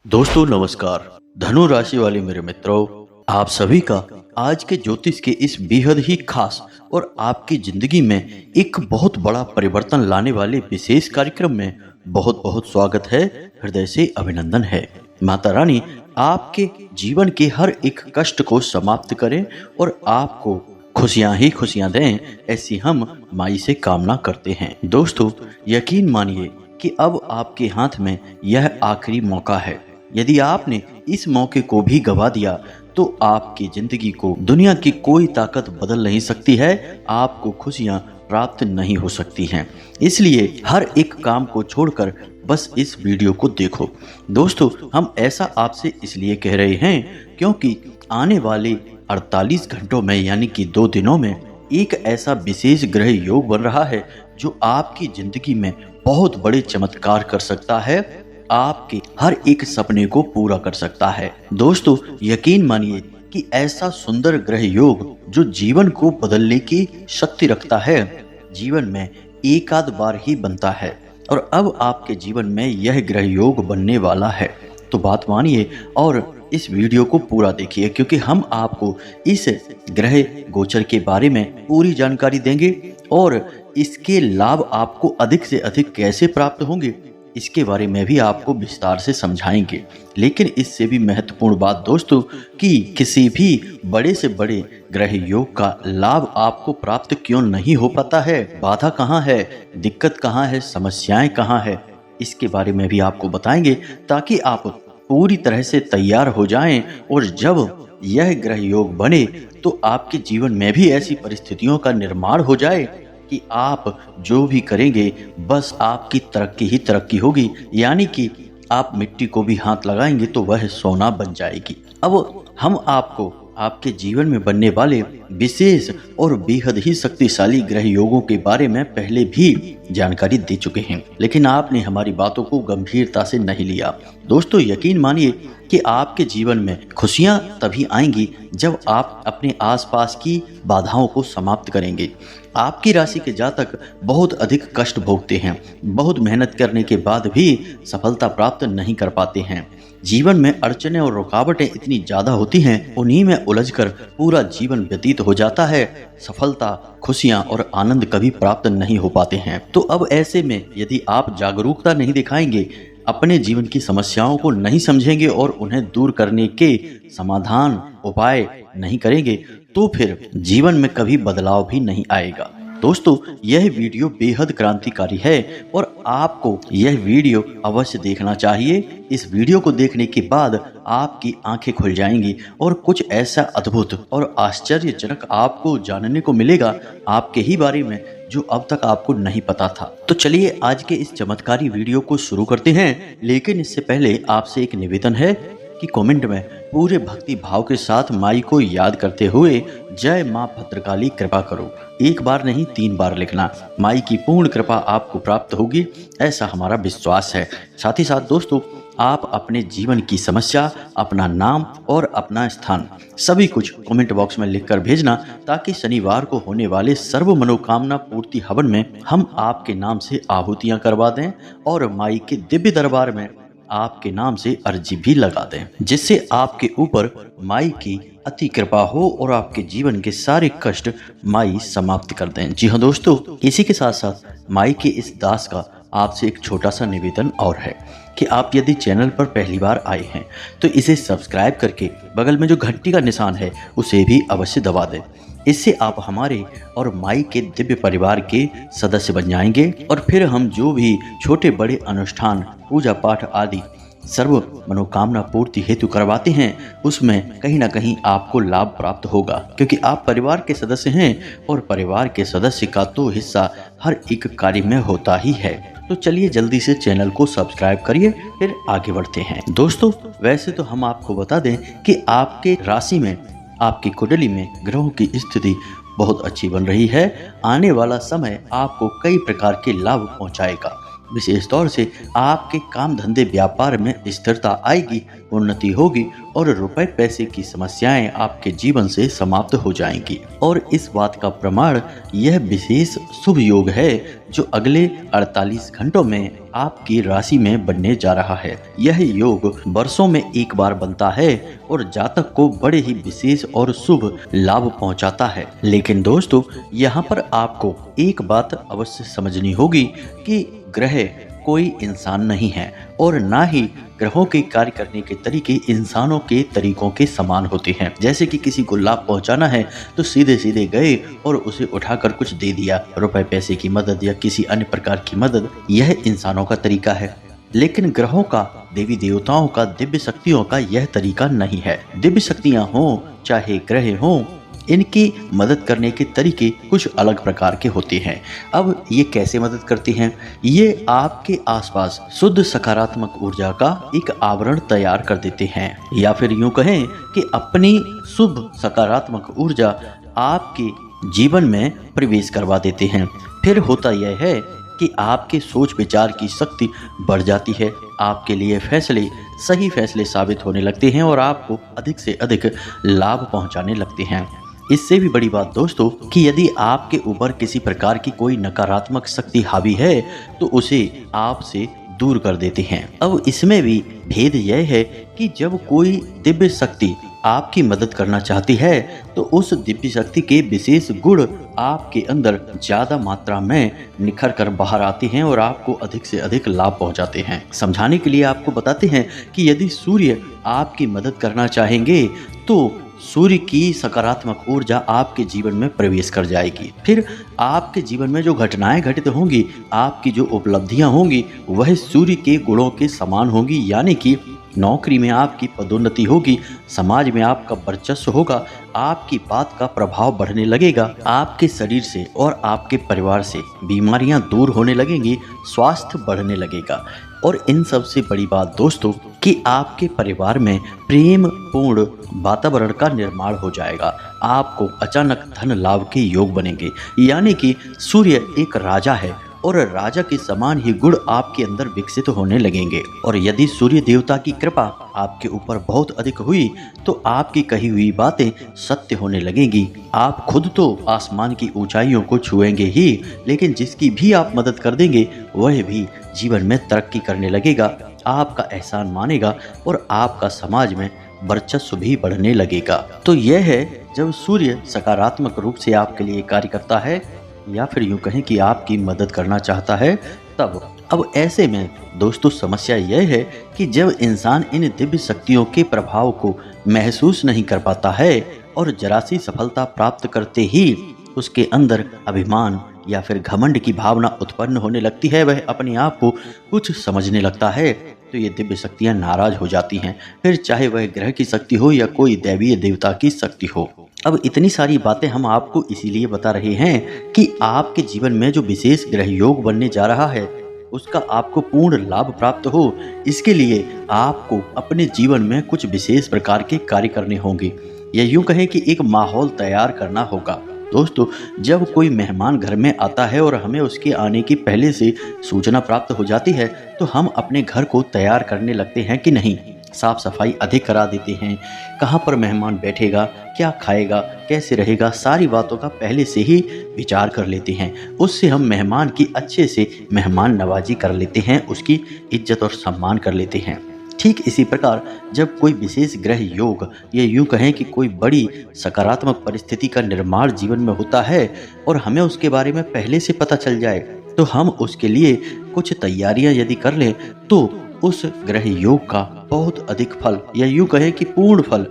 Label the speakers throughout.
Speaker 1: दोस्तों नमस्कार। धनु राशि वाले मेरे मित्रों, आप सभी का आज के ज्योतिष के इस बेहद ही खास और आपकी जिंदगी में एक बहुत बड़ा परिवर्तन लाने वाले विशेष कार्यक्रम में बहुत बहुत स्वागत है। हृदय से अभिनंदन है। माता रानी आपके जीवन के हर एक कष्ट को समाप्त करें और आपको खुशियां ही खुशियां दें, ऐसी हम माई से कामना करते हैं। दोस्तों यकीन मानिए कि अब आपके हाथ में यह आखिरी मौका है। यदि आपने इस मौके को भी गवा दिया तो आपकी जिंदगी को दुनिया की कोई ताकत बदल नहीं सकती है, आपको खुशियां प्राप्त नहीं हो सकती हैं। इसलिए हर एक काम को छोड़कर बस इस वीडियो को देखो। दोस्तों हम ऐसा आपसे इसलिए कह रहे हैं क्योंकि आने वाले 48 घंटों में यानी कि 2 दिनों में एक ऐसा विशेष ग्रह योग बन रहा है जो आपकी जिंदगी में बहुत बड़े चमत्कार कर सकता है, आपके हर एक सपने को पूरा कर सकता है। दोस्तों यकीन मानिए कि ऐसा सुंदर ग्रह योग जो जीवन को बदलने की शक्ति रखता है, जीवन में एक आध बार ही बनता है और अब आपके जीवन में यह ग्रह योग बनने वाला है। तो बात मानिए और इस वीडियो को पूरा देखिए क्योंकि हम आपको इस ग्रह गोचर के बारे में पूरी जानकारी देंगे और इसके लाभ आपको अधिक से अधिक कैसे प्राप्त होंगे इसके बारे में भी आपको विस्तार से समझाएंगे। लेकिन इससे भी महत्वपूर्ण बात दोस्तों कि किसी भी बड़े से बड़े ग्रह योग का लाभ आपको प्राप्त क्यों नहीं हो पाता है, बाधा कहाँ है, दिक्कत कहाँ है, समस्याएं कहाँ है, इसके बारे में भी आपको बताएंगे ताकि आप पूरी तरह से तैयार हो जाएं और जब यह ग्रह योग बने तो आपके जीवन में भी ऐसी परिस्थितियों का निर्माण हो जाए कि आप जो भी करेंगे बस आपकी तरक्की ही तरक्की होगी, यानी कि आप मिट्टी को भी हाथ लगाएंगे तो वह सोना बन जाएगी। अब हम आपको आपके जीवन में बनने वाले विशेष और बेहद ही शक्तिशाली ग्रह योगों के बारे में पहले भी जानकारी दे चुके हैं, लेकिन आपने हमारी बातों को गंभीरता से नहीं लिया। दोस्तों यकीन मानिए कि आपके जीवन में खुशियां तभी आएंगी जब आप अपने आसपास की बाधाओं को समाप्त करेंगे। आपकी राशि के जातक बहुत अधिक कष्ट भोगते हैं, बहुत मेहनत करने के बाद भी सफलता प्राप्त नहीं कर पाते हैं। जीवन में अड़चनें और रुकावटें इतनी ज्यादा होती हैं, उन्हीं में उलझकर पूरा जीवन व्यतीत हो जाता है। सफलता, खुशियां और आनंद कभी प्राप्त नहीं हो पाते हैं। तो अब ऐसे में यदि आप जागरूकता नहीं दिखाएंगे, अपने जीवन की समस्याओं को नहीं समझेंगे और उन्हें दूर करने के समाधान उपाय नहीं करेंगे तो फिर जीवन में कभी बदलाव भी नहीं आएगा। दोस्तों यह वीडियो बेहद क्रांतिकारी है और आपको यह वीडियो अवश्य देखना चाहिए। इस वीडियो को देखने के बाद आपकी आंखें खुल जाएंगी और कुछ ऐसा अद्भुत और आश्चर्यजनक आपको जानने को मिलेगा आपके ही बारे में जो अब तक आपको नहीं पता था। तो चलिए आज के इस चमत्कारी वीडियो को शुरू करते हैं, लेकिन इससे पहले आपसे एक निवेदन है कि कमेंट में पूरे भक्ति भाव के साथ माई को याद करते हुए जय माँ भद्रकाली कृपा करो, एक बार नहीं 3 बार लिखना। माई की पूर्ण कृपा आपको प्राप्त होगी, ऐसा हमारा विश्वास है। साथ ही साथ दोस्तों आप अपने जीवन की समस्या, अपना नाम और अपना स्थान सभी कुछ कमेंट बॉक्स में लिखकर भेजना ताकि शनिवार को होने वाले सर्व मनोकामना पूर्ति हवन में हम आपके नाम से आहुतियां करवा दें और माई के दिव्य दरबार में आपके नाम से अर्जी भी लगा दें, जिससे आपके ऊपर माई की अति कृपा हो और आपके जीवन के सारे कष्ट माई समाप्त कर दें। जी हाँ दोस्तों, इसी के साथ साथ माई के इस दास का आपसे एक छोटा सा निवेदन और है कि आप यदि चैनल पर पहली बार आए हैं तो इसे सब्सक्राइब करके बगल में जो घंटी का निशान है उसे भी अवश्य दबा दें। इससे आप हमारे और माई के दिव्य परिवार के सदस्य बन जाएंगे और फिर हम जो भी छोटे बड़े अनुष्ठान, पूजा पाठ आदि सर्व मनोकामना पूर्ति हेतु करवाते हैं उसमें कहीं ना कहीं आपको लाभ प्राप्त होगा, क्योंकि आप परिवार के सदस्य हैं और परिवार के सदस्य का तो हिस्सा हर एक कार्य में होता ही है। तो चलिए जल्दी से चैनल को सब्सक्राइब करिए, फिर आगे बढ़ते हैं। दोस्तों वैसे तो हम आपको बता दें कि आपके राशि में, आपकी कुंडली में ग्रहों की स्थिति बहुत अच्छी बन रही है। आने वाला समय आपको कई प्रकार के लाभ पहुंचाएगा। विशेष तौर से आपके काम धंधे व्यापार में स्थिरता आएगी, उन्नति होगी और रुपए पैसे की समस्याएं आपके जीवन से समाप्त हो जाएंगी। और इस बात का प्रमाण यह विशेष शुभ योग है जो अगले 48 घंटों में आपकी राशि में बनने जा रहा है। यह योग वर्षों में एक बार बनता है और जातक को बड़े ही विशेष और शुभ लाभ पहुंचाता है। लेकिन दोस्तों, यहाँ पर आपको एक बात अवश्य समझनी होगी कि ग्रह कोई इंसान नहीं है और ना ही ग्रहों के कार्य करने के तरीके इंसानों के तरीकों के समान होते हैं। जैसे कि किसी को लाभ पहुंचाना है तो सीधे सीधे गए और उसे उठाकर कुछ दे दिया, रुपए पैसे की मदद या किसी अन्य प्रकार की मदद, यह इंसानों का तरीका है। लेकिन ग्रहों का, देवी देवताओं का, दिव्य शक्तियों का यह तरीका नहीं है। दिव्य शक्तियां हों चाहे ग्रह हों, इनकी मदद करने के तरीके कुछ अलग प्रकार के होते हैं। अब ये कैसे मदद करती हैं? ये आपके आसपास शुद्ध सकारात्मक ऊर्जा का एक आवरण तैयार कर देते हैं, या फिर यूं कहें कि अपनी शुभ सकारात्मक ऊर्जा आपके जीवन में प्रवेश करवा देते हैं। फिर होता यह है कि आपके सोच विचार की शक्ति बढ़ जाती है, आपके लिए फैसले सही फैसले साबित होने लगते हैं और आपको अधिक से अधिक लाभ पहुंचाने लगते हैं। इससे भी बड़ी बात दोस्तों कि यदि आपके ऊपर किसी प्रकार की कोई नकारात्मक शक्ति हावी है तो उसे आपसे दूर कर देते हैं। अब इसमें भी भेद यह है कि जब कोई दिव्य शक्ति आपकी मदद करना चाहती है तो उस दिव्य शक्ति के विशेष गुण आपके अंदर ज्यादा मात्रा में निखर कर बाहर आते हैं और आपको अधिक से अधिक लाभ पहुंचाते हैं। समझाने के लिए आपको बताते हैं कि यदि सूर्य आपकी मदद करना चाहेंगे तो सूर्य की सकारात्मक ऊर्जा आपके जीवन में प्रवेश कर जाएगी। फिर आपके जीवन में जो घटनाएं घटित होंगी, आपकी जो उपलब्धियां होंगी, वह सूर्य के गुणों के समान होंगी। यानी कि नौकरी में आपकी पदोन्नति होगी, समाज में आपका वर्चस्व होगा, आपकी बात का प्रभाव बढ़ने लगेगा, आपके शरीर से और आपके परिवार से बीमारियां दूर होने लगेंगी, स्वास्थ्य बढ़ने लगेगा। और इन सबसे बड़ी बात दोस्तों कि आपके परिवार में प्रेम पूर्ण वातावरण का निर्माण हो जाएगा। आपको अचानक धन लाभ के योग बनेंगे। यानी कि सूर्य एक राजा है और राजा के समान ही गुण आपके अंदर विकसित होने लगेंगे। और यदि सूर्य देवता की कृपा आपके ऊपर बहुत अधिक हुई तो आपकी कही हुई बातें सत्य होने लगेंगी। आप खुद तो आसमान की ऊंचाइयों को छुएंगे ही, लेकिन जिसकी भी आप मदद कर देंगे वह भी जीवन में तरक्की करने लगेगा, आपका एहसान मानेगा और आपका समाज में वर्चस्व भी बढ़ने लगेगा। तो यह है जब सूर्य सकारात्मक रूप से आपके लिए कार्य करता है, या फिर यूं कहें कि आपकी मदद करना चाहता है तब। अब ऐसे में दोस्तों समस्या यह है कि जब इंसान इन दिव्य शक्तियों के प्रभाव को महसूस नहीं कर पाता है और जरा सी सफलता प्राप्त करते ही उसके अंदर अभिमान या फिर घमंड की भावना उत्पन्न होने लगती है, वह अपने आप को कुछ समझने लगता है, तो ये दिव्य शक्तियां नाराज हो जाती हैं। फिर चाहे वह ग्रह की शक्ति हो या कोई दैवीय देवता की शक्ति हो। अब इतनी सारी बातें हम आपको इसीलिए बता रहे हैं कि आपके जीवन में जो विशेष ग्रह योग बनने जा रहा है उसका आपको पूर्ण लाभ प्राप्त हो। इसके लिए आपको अपने जीवन में कुछ विशेष प्रकार के कार्य करने होंगे, या यूं कहें कि एक माहौल तैयार करना होगा। दोस्तों, जब कोई मेहमान घर में आता है और हमें उसके आने की पहले से सूचना प्राप्त हो जाती है तो हम अपने घर को तैयार करने लगते हैं कि नहीं। साफ सफाई अधिक करा देते हैं, कहाँ पर मेहमान बैठेगा, क्या खाएगा, कैसे रहेगा, सारी बातों का पहले से ही विचार कर लेते हैं। उससे हम मेहमान की अच्छे से मेहमान नवाजी कर लेते हैं, उसकी इज्जत और सम्मान कर लेते हैं। ठीक इसी प्रकार जब कोई विशेष ग्रह योग या यूं कहें कि कोई बड़ी सकारात्मक परिस्थिति का निर्माण जीवन में होता है और हमें उसके बारे में पहले से पता चल जाए तो हम उसके लिए कुछ तैयारियां यदि कर लें तो उस ग्रह योग का बहुत अधिक फल या यूं कहें कि पूर्ण फल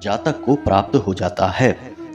Speaker 1: जातक को प्राप्त हो जाता है।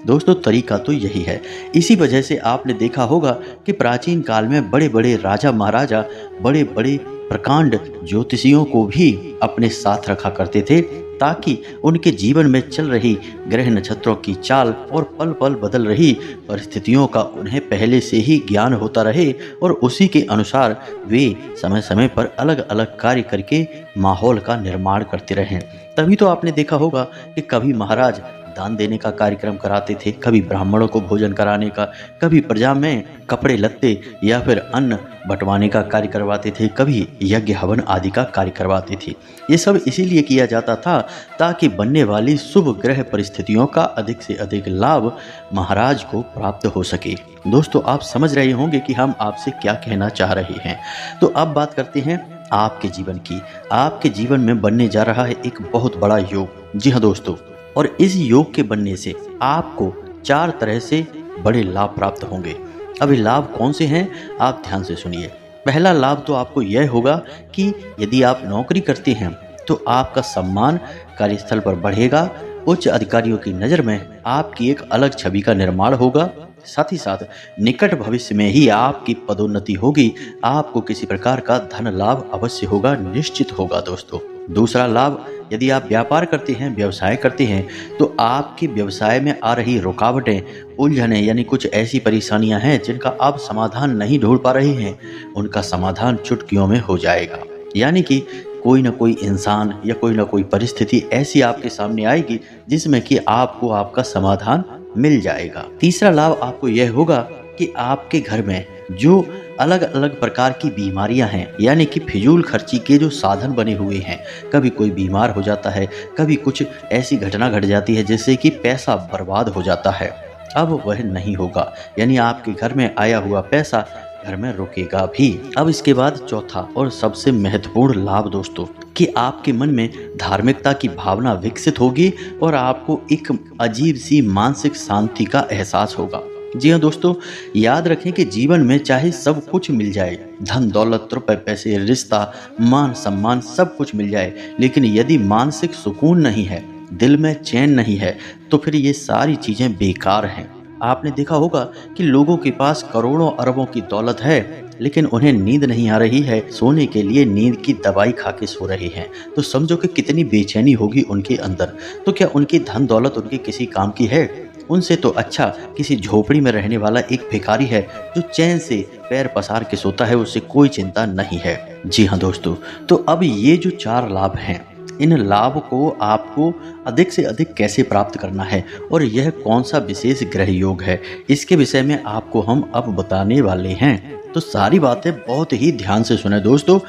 Speaker 1: दोस्तों, तरीका तो यही है। इसी वजह से आपने देखा होगा कि प्राचीन काल में बड़े बड़े राजा महाराजा बड़े बड़े प्रकांड ज्योतिषियों को भी अपने साथ रखा करते थे ताकि उनके जीवन में चल रही ग्रह नक्षत्रों की चाल और पल पल बदल रही परिस्थितियों का उन्हें पहले से ही ज्ञान होता रहे और उसी के अनुसार वे समय समय पर अलग अलग कार्य करके माहौल का निर्माण करते रहें। तभी तो आपने देखा होगा कि कभी महाराज दान देने का कार्यक्रम कराते थे, कभी ब्राह्मणों को भोजन कराने का, कभी प्रजा में कपड़े लत्ते या फिर अन्न बंटवाने का कार्य करवाते थे, कभी यज्ञ हवन आदि का कार्य करवाते थे। ये सब इसीलिए किया जाता था ताकि बनने वाली शुभ ग्रह परिस्थितियों का अधिक से अधिक लाभ महाराज को प्राप्त हो सके। दोस्तों, आप समझ रहे होंगे कि हम आपसे क्या कहना चाह रहे हैं। तो अब बात करते हैं आपके जीवन की। आपके जीवन में बनने जा रहा है एक बहुत बड़ा योग। जी हाँ दोस्तों, और इस योग के बनने से आपको 4 तरह से बड़े लाभ प्राप्त होंगे। अब ये लाभ कौन से हैं, आप ध्यान से सुनिए। पहला लाभ तो आपको यह होगा कि यदि आप नौकरी करते हैं तो आपका सम्मान कार्यस्थल पर बढ़ेगा। उच्च अधिकारियों की नज़र में आपकी एक अलग छवि का निर्माण होगा। साथ ही साथ निकट भविष्य में ही आपकी पदोन्नति होगी। आपको किसी प्रकार का धन लाभ अवश्य होगा, निश्चित होगा दोस्तों। दूसरा लाभ, यदि आप व्यापार करते हैं, व्यवसाय करते हैं, तो आपके व्यवसाय में आ रही रुकावटें, उलझनें यानी कुछ ऐसी परेशानियां हैं जिनका आप समाधान नहीं ढूंढ पा रहे हैं, उनका समाधान चुटकियों में हो जाएगा। यानी कि कोई ना कोई इंसान या कोई ना कोई परिस्थिति ऐसी आपके सामने आएगी जिसमें कि आपको आपका समाधान मिल जाएगा। तीसरा लाभ आपको यह होगा कि आपके घर में जो अलग अलग प्रकार की बीमारियां हैं, यानी कि फिजूल खर्ची के जो साधन बने हुए हैं, कभी कोई बीमार हो जाता है, कभी कुछ ऐसी घटना घट जाती है जिससे कि पैसा बर्बाद हो जाता है, अब वह नहीं होगा। यानी आपके घर में आया हुआ पैसा घर में रुकेगा भी। अब इसके बाद चौथा और सबसे महत्वपूर्ण लाभ दोस्तों, कि आपके मन में धार्मिकता की भावना विकसित होगी और आपको एक अजीब सी मानसिक शांति का एहसास होगा। जी हाँ दोस्तों, याद रखें कि जीवन में चाहे सब कुछ मिल जाए, धन दौलत, रुपए पैसे, रिश्ता, मान सम्मान, सब कुछ मिल जाए, लेकिन यदि मानसिक सुकून नहीं है, दिल में चैन नहीं है, तो फिर ये सारी चीजें बेकार हैं। आपने देखा होगा कि लोगों के पास करोड़ों अरबों की दौलत है, लेकिन उन्हें नींद नहीं आ रही है, सोने के लिए नींद की दवाई खा के सो रहे हैं। तो समझो कि कितनी बेचैनी होगी उनके अंदर। तो क्या उनकी धन दौलत उनके किसी काम की है? उनसे तो अच्छा किसी झोपड़ी में रहने वाला एक भिखारी है जो चैन से पैर पसार के सोता है, उससे कोई चिंता नहीं है। जी हाँ दोस्तों, तो अब ये जो 4 लाभ हैं, इन लाभ को आपको अधिक से अधिक कैसे प्राप्त करना है और यह कौन सा विशेष ग्रह योग है, इसके विषय में आपको हम अब बताने वाले हैं। तो सारी बातें बहुत ही ध्यान से सुने दोस्तों,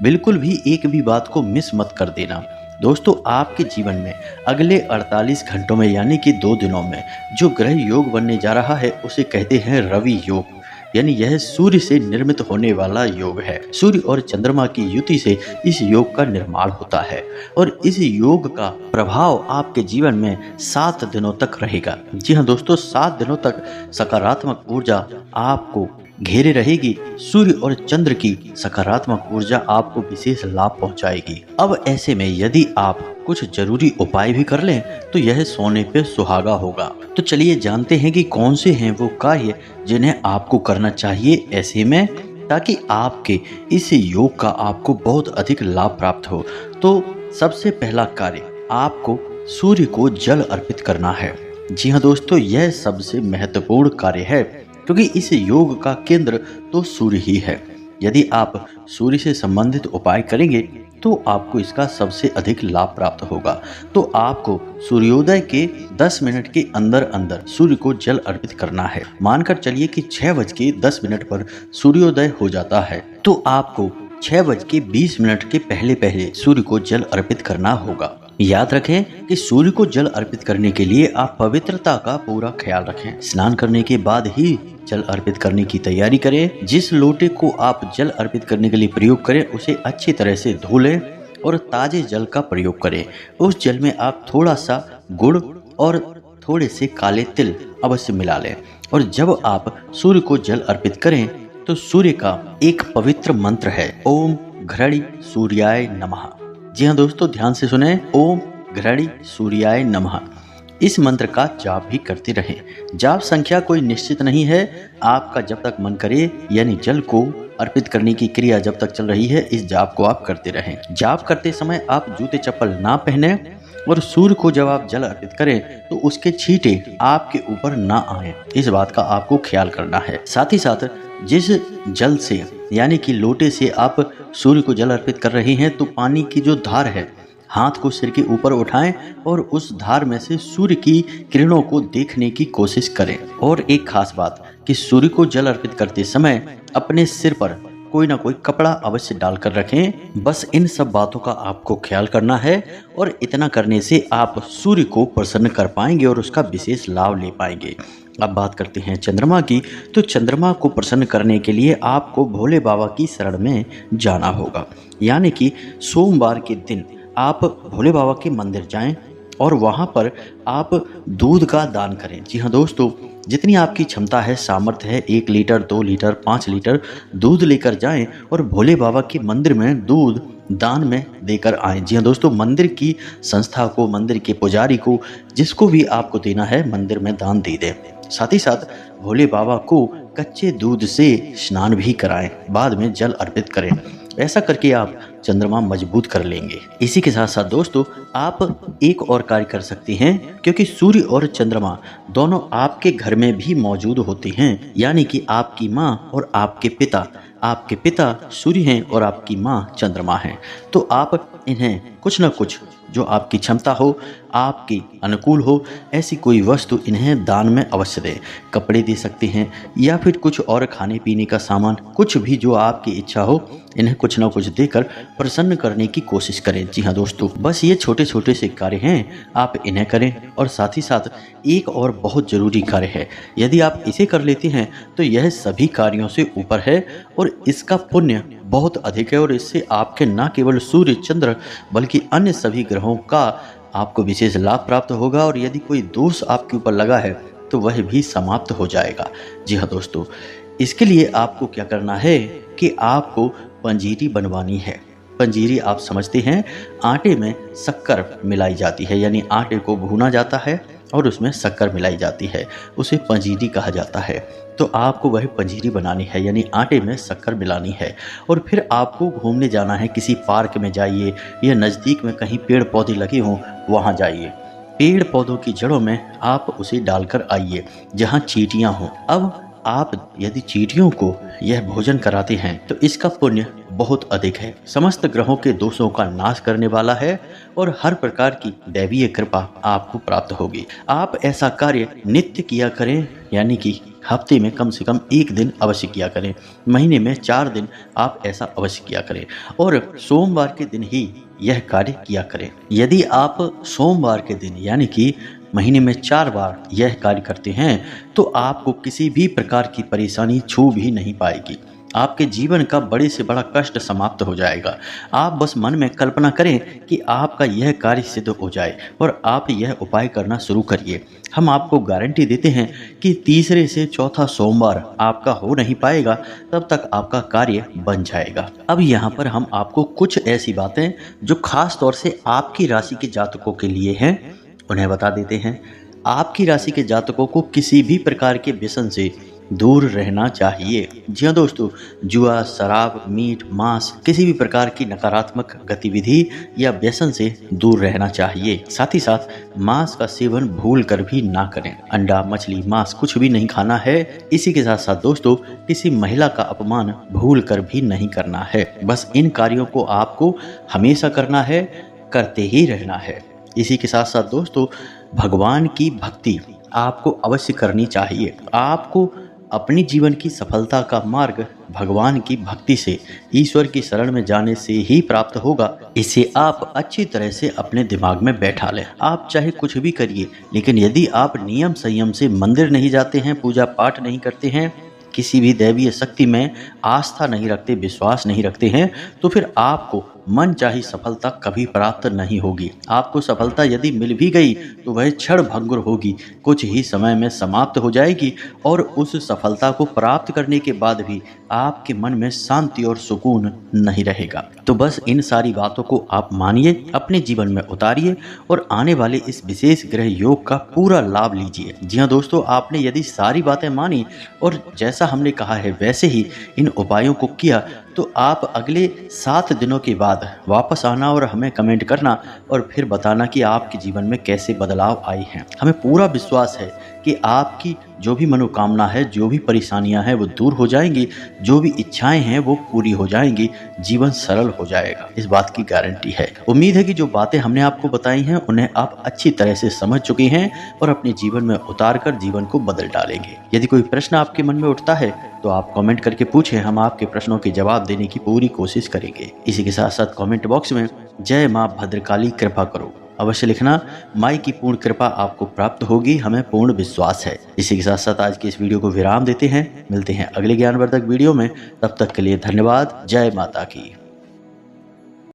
Speaker 1: बिल्कुल भी एक भी बात को मिस मत कर देना। दोस्तों, आपके जीवन में अगले 48 घंटों में यानी कि 2 दिनों में जो ग्रह योग बनने जा रहा है उसे कहते हैं रवि योग। यानी यह सूर्य से निर्मित होने वाला योग है। सूर्य और चंद्रमा की युति से इस योग का निर्माण होता है और इस योग का प्रभाव आपके जीवन में 7 दिनों तक रहेगा। जी हाँ दोस्तों, 7 दिनों तक सकारात्मक ऊर्जा आपको घेरे रहेगी। सूर्य और चंद्र की सकारात्मक ऊर्जा आपको विशेष लाभ पहुंचाएगी। अब ऐसे में यदि आप कुछ जरूरी उपाय भी कर लें तो यह सोने पे सुहागा होगा। तो चलिए जानते हैं कि कौन से हैं वो कार्य जिन्हें आपको करना चाहिए ऐसे में, ताकि आपके इस योग का आपको बहुत अधिक लाभ प्राप्त हो। तो सबसे पहला कार्य, आपको सूर्य को जल अर्पित करना है। जी हाँ दोस्तों, यह सबसे महत्वपूर्ण कार्य है क्योंकि इस योग का केंद्र तो सूर्य ही है। यदि आप सूर्य से संबंधित उपाय करेंगे तो आपको इसका सबसे अधिक लाभ प्राप्त होगा। तो आपको सूर्योदय के 10 मिनट के अंदर अंदर सूर्य को जल अर्पित करना है। मानकर चलिए कि 6:10 पर सूर्योदय हो जाता है, तो आपको 6:20 के पहले पहले सूर्य को जल अर्पित करना होगा। याद रखें कि सूर्य को जल अर्पित करने के लिए आप पवित्रता का पूरा ख्याल रखें। स्नान करने के बाद ही जल अर्पित करने की तैयारी करें। जिस लोटे को आप जल अर्पित करने के लिए प्रयोग करें उसे अच्छी तरह से धो लें और ताजे जल का प्रयोग करें। उस जल में आप थोड़ा सा गुड़ और थोड़े से काले तिल अवश्य मिला लें और जब आप सूर्य को जल अर्पित करें तो सूर्य का एक पवित्र मंत्र है, ओम घृणी सूर्याय नमः। जी हाँ दोस्तों, ध्यान से सुने, ओम घृणी सूर्याय नमः। इस मंत्र का जाप भी करते रहें। जाप संख्या कोई निश्चित नहीं है, आपका जब तक मन करे, यानी जल को अर्पित करने की क्रिया जब तक चल रही है इस जाप को आप करते रहें। जाप करते समय आप जूते चप्पल ना पहने और सूर्य को जब आप जल अर्पित करें तो उसके छींटे आपके ऊपर ना आए, इस बात का आपको ख्याल करना है। साथ ही साथ जिस जल से यानी कि लोटे से आप सूर्य को जल अर्पित कर रहे हैं तो पानी की जो धार है, हाथ को सिर के ऊपर उठाएं और उस धार में से सूर्य की किरणों को देखने की कोशिश करें। और एक खास बात कि सूर्य को जल अर्पित करते समय अपने सिर पर कोई ना कोई कपड़ा अवश्य डालकर रखें। बस इन सब बातों का आपको ख्याल करना है और इतना करने से आप सूर्य को प्रसन्न कर पाएंगे और उसका विशेष लाभ ले पाएंगे। अब बात करते हैं चंद्रमा की। तो चंद्रमा को प्रसन्न करने के लिए आपको भोले बाबा की शरण में जाना होगा, यानी कि सोमवार के दिन आप भोले बाबा के मंदिर जाएं और वहाँ पर आप दूध का दान करें। जी हाँ दोस्तों, जितनी आपकी क्षमता है, सामर्थ्य है, 1 लीटर, 2 लीटर, 5 लीटर दूध लेकर जाएं और भोले बाबा के मंदिर में दूध दान में देकर आएं। जी हाँ दोस्तों, मंदिर की संस्था को, मंदिर के पुजारी को, जिसको भी आपको देना है मंदिर में दान दे दें। साथ ही साथ भोले बाबा को कच्चे दूध से स्नान भी कराएं, बाद में जल अर्पित करें। ऐसा करके आप चंद्रमा मजबूत कर लेंगे। इसी के साथ साथ दोस्तों, आप एक और कार्य कर सकते हैं, क्योंकि सूर्य और चंद्रमा दोनों आपके घर में भी मौजूद होते हैं, यानी कि आपकी माँ और आपके पिता। आपके पिता सूर्य हैं और आपकी माँ चंद्रमा हैं। तो आप इन्हें कुछ न कुछ जो आपकी क्षमता हो, आपकी अनुकूल हो, ऐसी कोई वस्तु इन्हें दान में अवश्य दें। कपड़े दे सकते हैं या फिर कुछ और खाने पीने का सामान, कुछ भी जो आपकी इच्छा हो, इन्हें कुछ ना कुछ देकर प्रसन्न करने की कोशिश करें। जी हाँ दोस्तों, बस ये छोटे छोटे से कार्य हैं, आप इन्हें करें। और साथ ही साथ एक और बहुत ज़रूरी कार्य है, यदि आप इसे कर लेते हैं तो यह सभी कार्यों से ऊपर है और इसका पुण्य बहुत अधिक है और इससे आपके न केवल सूर्य, चंद्र, बल्कि अन्य सभी ग्रहों का आपको विशेष लाभ प्राप्त होगा और यदि कोई दोष आपके ऊपर लगा है तो वह भी समाप्त हो जाएगा। जी हाँ दोस्तों, इसके लिए आपको क्या करना है कि आपको पंजीरी बनवानी है। पंजीरी आप समझते हैं, आटे में शक्कर मिलाई जाती है, यानी आटे को भूना जाता है और उसमें शक्कर मिलाई जाती है, उसे पंजीरी कहा जाता है। तो आपको वह पंजीरी बनानी है, यानी आटे में शक्कर मिलानी है और फिर आपको घूमने जाना है। किसी पार्क में जाइए या नज़दीक में कहीं पेड़ पौधे लगे हों वहाँ जाइए, पेड़ पौधों की जड़ों में आप उसे डालकर आइए जहाँ चींटियाँ हों। अब आप यदि चींटियों को यह भोजन कराते हैं तो इसका पुण्य बहुत अधिक है, समस्त ग्रहों के दोषों का नाश करने वाला है और हर प्रकार की दैवीय कृपा आपको प्राप्त होगी। आप ऐसा कार्य नित्य किया करें, यानी कि हफ्ते में कम से कम 1 दिन अवश्य किया करें, महीने में 4 दिन आप ऐसा अवश्य किया करें और सोमवार के दिन ही यह कार्य किया करें। यदि आप सोमवार के दिन, यानी कि महीने में 4 बार यह कार्य करते हैं तो आपको किसी भी प्रकार की परेशानी छू भी नहीं पाएगी। आपके जीवन का बड़े से बड़ा कष्ट समाप्त हो जाएगा। आप बस मन में कल्पना करें कि आपका यह कार्य सिद्ध हो जाए और आप यह उपाय करना शुरू करिए। हम आपको गारंटी देते हैं कि तीसरे से चौथा सोमवार आपका हो नहीं पाएगा, तब तक आपका कार्य बन जाएगा। अब यहाँ पर हम आपको कुछ ऐसी बातें जो खास तौर से आपकी राशि के जातकों के लिए हैं उन्हें बता देते हैं। आपकी राशि के जातकों को किसी भी प्रकार के व्यसन से दूर रहना चाहिए। जी हाँ दोस्तों, जुआ, शराब, मीट, मांस, किसी भी प्रकार की नकारात्मक गतिविधि या व्यसन से दूर रहना चाहिए। साथ ही साथ मांस का सेवन भूल कर भी ना करें। अंडा, मछली, मांस कुछ भी नहीं खाना है। इसी के साथ साथ दोस्तों, किसी महिला का अपमान भूल कर भी नहीं करना है। बस इन कार्यों को आपको हमेशा करना है, करते ही रहना है। इसी के साथ साथ दोस्तों, भगवान की भक्ति आपको अवश्य करनी चाहिए। आपको अपनी जीवन की सफलता का मार्ग भगवान की भक्ति से, ईश्वर की शरण में जाने से ही प्राप्त होगा। इसे आप अच्छी तरह से अपने दिमाग में बैठा लें। आप चाहे कुछ भी करिए, लेकिन यदि आप नियम संयम से मंदिर नहीं जाते हैं, पूजा पाठ नहीं करते हैं, किसी भी दैवीय शक्ति में आस्था नहीं रखते, विश्वास नहीं रखते हैं, तो फिर आपको मन चाही सफलता कभी प्राप्त नहीं होगी। आपको सफलता यदि मिल भी गई तो वह क्षण भंगुर होगी, कुछ ही समय में समाप्त हो जाएगी और उस सफलता को प्राप्त करने के बाद भी आपके मन में शांति और सुकून नहीं रहेगा। तो बस इन सारी बातों को आप मानिए, अपने जीवन में उतारिए और आने वाले इस विशेष ग्रह योग का पूरा लाभ लीजिए। जी हाँ दोस्तों, आपने यदि सारी बातें मानी और जैसा हमने कहा है वैसे ही इन उपायों को किया तो आप अगले 7 दिनों के बाद वापस आना और हमें कमेंट करना और फिर बताना कि आपके जीवन में कैसे बदलाव आए हैं। हमें पूरा विश्वास है कि आपकी जो भी मनोकामना है, जो भी परेशानियां हैं वो दूर हो जाएंगी, जो भी इच्छाएं हैं वो पूरी हो जाएंगी, जीवन सरल हो जाएगा, इस बात की गारंटी है। उम्मीद है कि जो बातें हमने आपको बताई हैं उन्हें आप अच्छी तरह से समझ चुके हैं और अपने जीवन में उतार कर जीवन को बदल डालेंगे। यदि कोई प्रश्न आपके मन में उठता है तो आप कमेंट करके पूछें, हम आपके प्रश्नों के जवाब देने की पूरी कोशिश करेंगे। इसी के साथ साथ कमेंट बॉक्स में जय मां भद्रकाली कृपा करो अवश्य लिखना। माई की पूर्ण कृपा आपको प्राप्त होगी, हमें पूर्ण विश्वास है। इसी के साथ साथ आज की इस वीडियो को विराम देते हैं, मिलते हैं अगले ज्ञानवर्धक वीडियो में। तब तक के लिए धन्यवाद। जय माता की।